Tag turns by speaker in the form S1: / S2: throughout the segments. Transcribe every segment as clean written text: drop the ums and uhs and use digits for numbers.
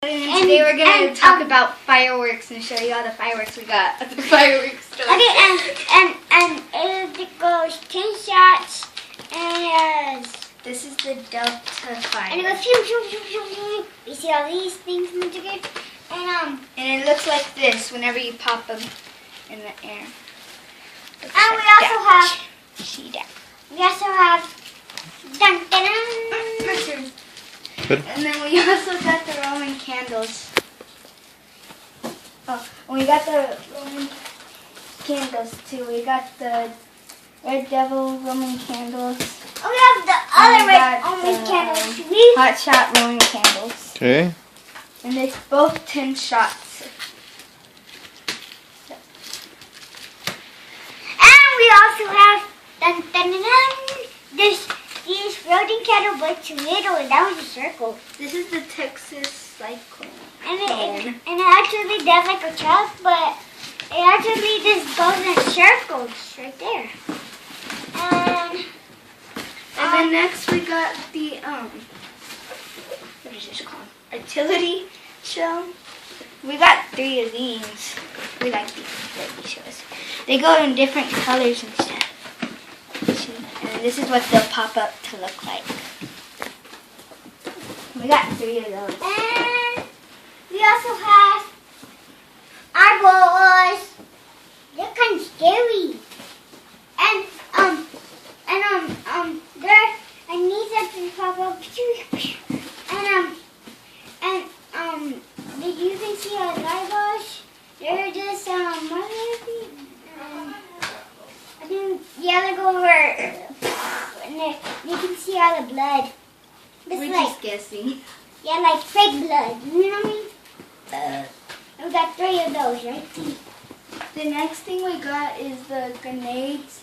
S1: And today we're going to talk about fireworks and show you all the fireworks we got at the fireworks store.
S2: Okay, and it goes 10 shots, and
S1: this is the Delta fire.
S2: And it goes pew, pew, pew, pew, pew. You see all these things integrated? And
S1: it looks like this whenever you pop them in the air.
S2: We also have dun, dun, dun.
S1: And then we also got the Roman candles. Oh, and we got the Roman candles too. We got the Red Devil Roman candles.
S2: Oh, we have the other red Roman candles.
S1: Hot Shot Roman candles.
S3: Okay.
S1: And it's both 10 shots.
S2: And we also have dun, dun, dun, dun, these floating candles, but too little, and that was a circle.
S1: This is the Texas cyclone.
S2: And it actually does like a truck, but it actually just goes in circles right there.
S1: And then next we got the what is this called? Artillery shell. We got 3 of these. We like these. Let me show us. They go in different colors and stuff. And this is what they'll pop up to look like. We got 3 of those.
S2: And we also have eyeballs. They're kind of scary. And they're and these actually pop up. And you can see our eyeballs. They're just what are they? I think they go over, and you can see all the blood.
S1: We're just guessing.
S2: Yeah, like fake blood. You know what I mean? We got 3 of those, right?
S1: The next thing we got is the grenades.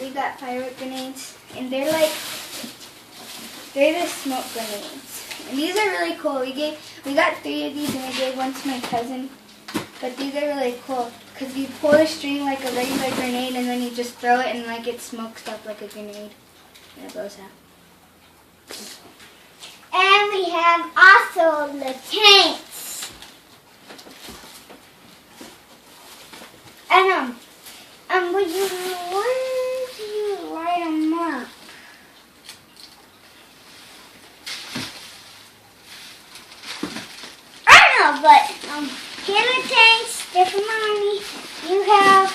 S1: We got firework grenades, and they're the smoke grenades. And these are really cool. We got 3 of these, and I gave one to my cousin. But these are really cool because you pull the string like a regular grenade, and then you just throw it, and like it smokes up like a grenade, and it blows out.
S2: And we have also the tanks. And where do you light them up? I don't know, but killer tanks, they're from Army. You have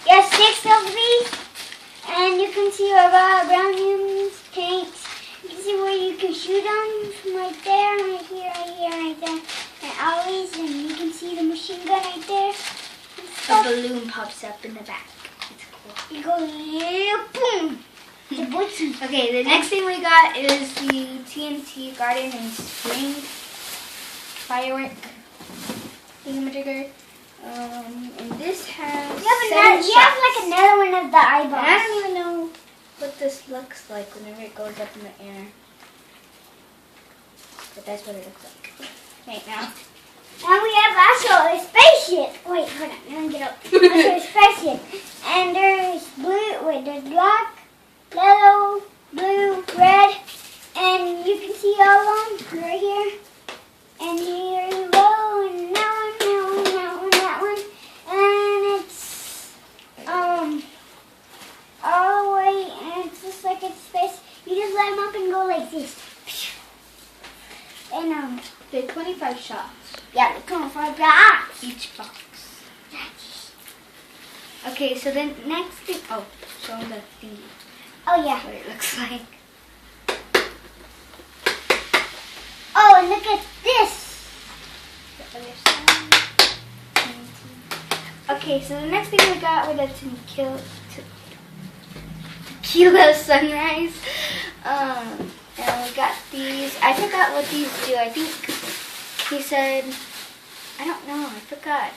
S2: you have 6 of these, and you can see about brown humans, tanks. You can see where you can shoot them from right there, right here, right there, and always, and you can see the machine gun right there.
S1: A balloon pops up in the back. It's cool.
S2: You go, yeah, boom.
S1: Okay, the next thing we got is the TNT Garden and Spring firework thingamajigger. And this has
S2: you have like another one of the eyeballs.
S1: And I don't even know what this looks like whenever it goes up in the air. But that's what it looks like right now.
S2: And we have also a spaceship. Wait, hold on, let me get up. Also a spaceship. And there's there's black, yellow, blue, red, and you can see all of them right here. And here you go, and that one, that one. And it's all the way, and it's just like it's space. You just light them up and go like this. And
S1: they're 25 shots.
S2: yeah, they're 25 shots.
S1: Each box. Okay, so then next thing, show them the thingy.
S2: Oh yeah.
S1: What it looks like.
S2: Oh, and look at this.
S1: The other side. Okay, so the next thing we got were the tequila sunrise. And we got these. I forgot what these do. I think he said, I don't know. I forgot.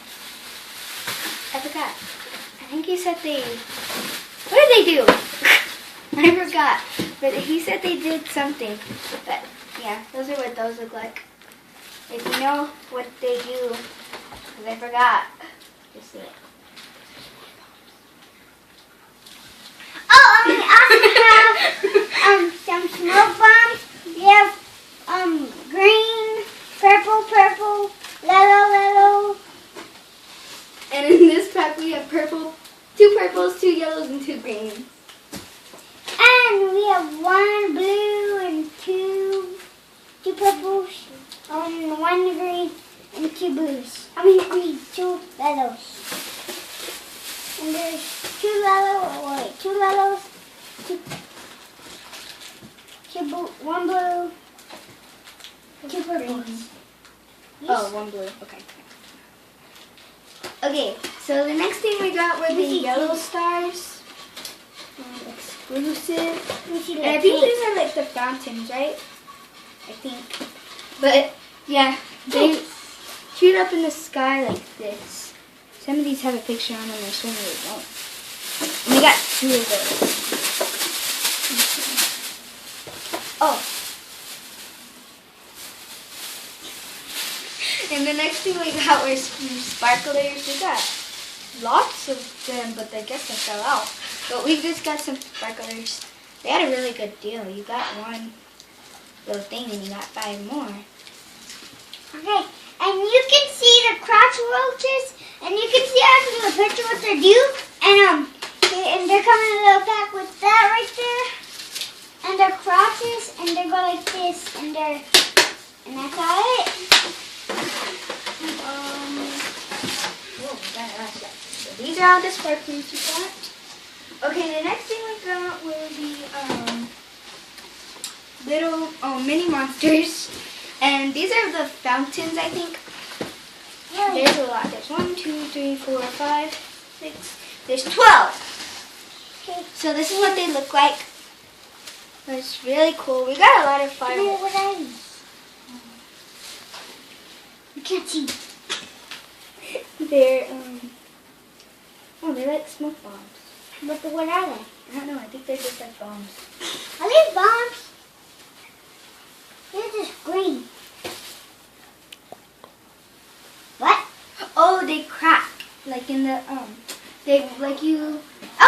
S1: I think he said what did they do? I forgot. But he said they did something. But yeah, those are what those look like. If you know what they do, because I forgot. Just see it.
S2: Oh, we also have have one blue and two purples, one green and two blues. I mean, two yellows. And there's two yellows, one blue, two purples.
S1: Oh, one blue. Okay. Okay, so the next thing we got were the yellow stars. Exclusive. And I think these are like the fountains, right? I think. But, yeah, they shoot up in the sky like this. Some of these have a picture on them, and some of them don't. And we got two of those. Oh. And the next thing we got were sparklers. We got lots of them, but I guess they fell out. But we just got some sparklers. They had a really good deal. You got one little thing and you got 5 more.
S2: Okay, and you can see the cockroaches, and you can see after the picture what they do, and they're coming in a little pack with that right there, and their crotches, and they go like this, and that's all it.
S1: So these are all the sparklers we got. Okay, the next thing we got were the little mini monsters. And these are the fountains, I think. There's a lot. There's 1, 2, 3, 4, 5, 6. There's 12. Okay. So this is what they look like. It's really cool. We got a lot of fireworks.
S2: What are these? You can't see.
S1: They're they're like smoke bombs.
S2: But what are they?
S1: I don't know. I think they're just like bombs.
S2: Are these bombs? They're just green. What?
S1: Oh, they crack. Like in the they like you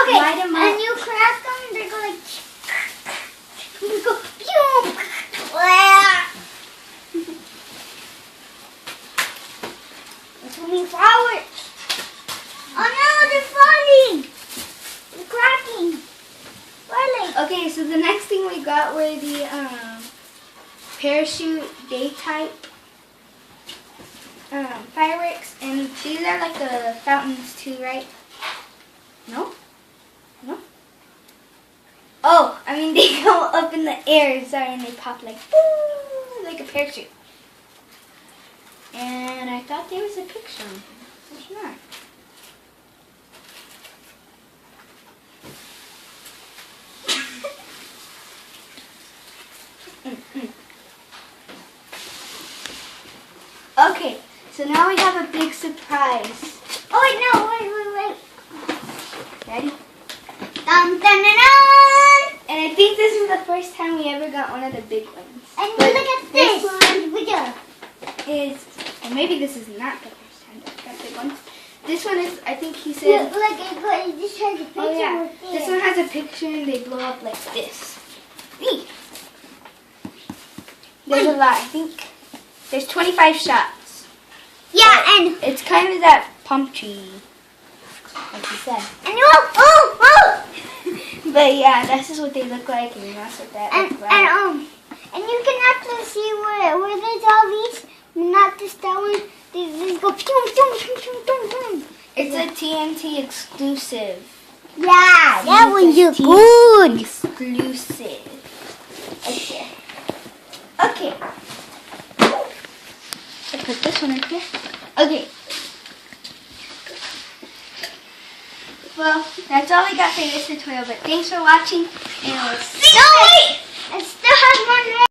S2: Okay,
S1: light them up.
S2: and you crack them, and they go like you go pew. It's coming forward. Oh no, they're falling. They're cracking. Falling.
S1: Okay, so the next thing we got were the parachute day type fireworks, and these are like the fountains too, right? No? No? Oh, I mean they go up in the air, sorry, and they pop like boom, like a parachute. And I thought there was a picture on here. There's not. Okay, so now we have a big surprise.
S2: Oh wait, no, wait.
S1: Ready?
S2: Dun, dun, dun, dun.
S1: And I think this is the first time we ever got one of the big ones.
S2: And
S1: But
S2: look at this.
S1: or maybe this is not the first time that we got big ones. This one is, I think he said,
S2: Look, it just has a picture
S1: oh yeah,
S2: with this.
S1: this one has a picture and they blow up like this. Eee. There's a lot, I think there's 25 shots.
S2: Yeah, and
S1: It's kind of that palm tree, like you said.
S2: you oh.
S1: But yeah, this is what they look like, and that's what that looks like.
S2: And you can actually see where there's all these, not just that one. These go pew, pew, pew, pew, pew, pew.
S1: It's a TNT exclusive.
S2: Yeah, that one's
S1: TNT
S2: good.
S1: Exclusive. Okay. Okay. I put this one right here. Okay. Well, that's all we got for this tutorial, but thanks for watching, and we'll see you.
S2: No, wait! I still have one more.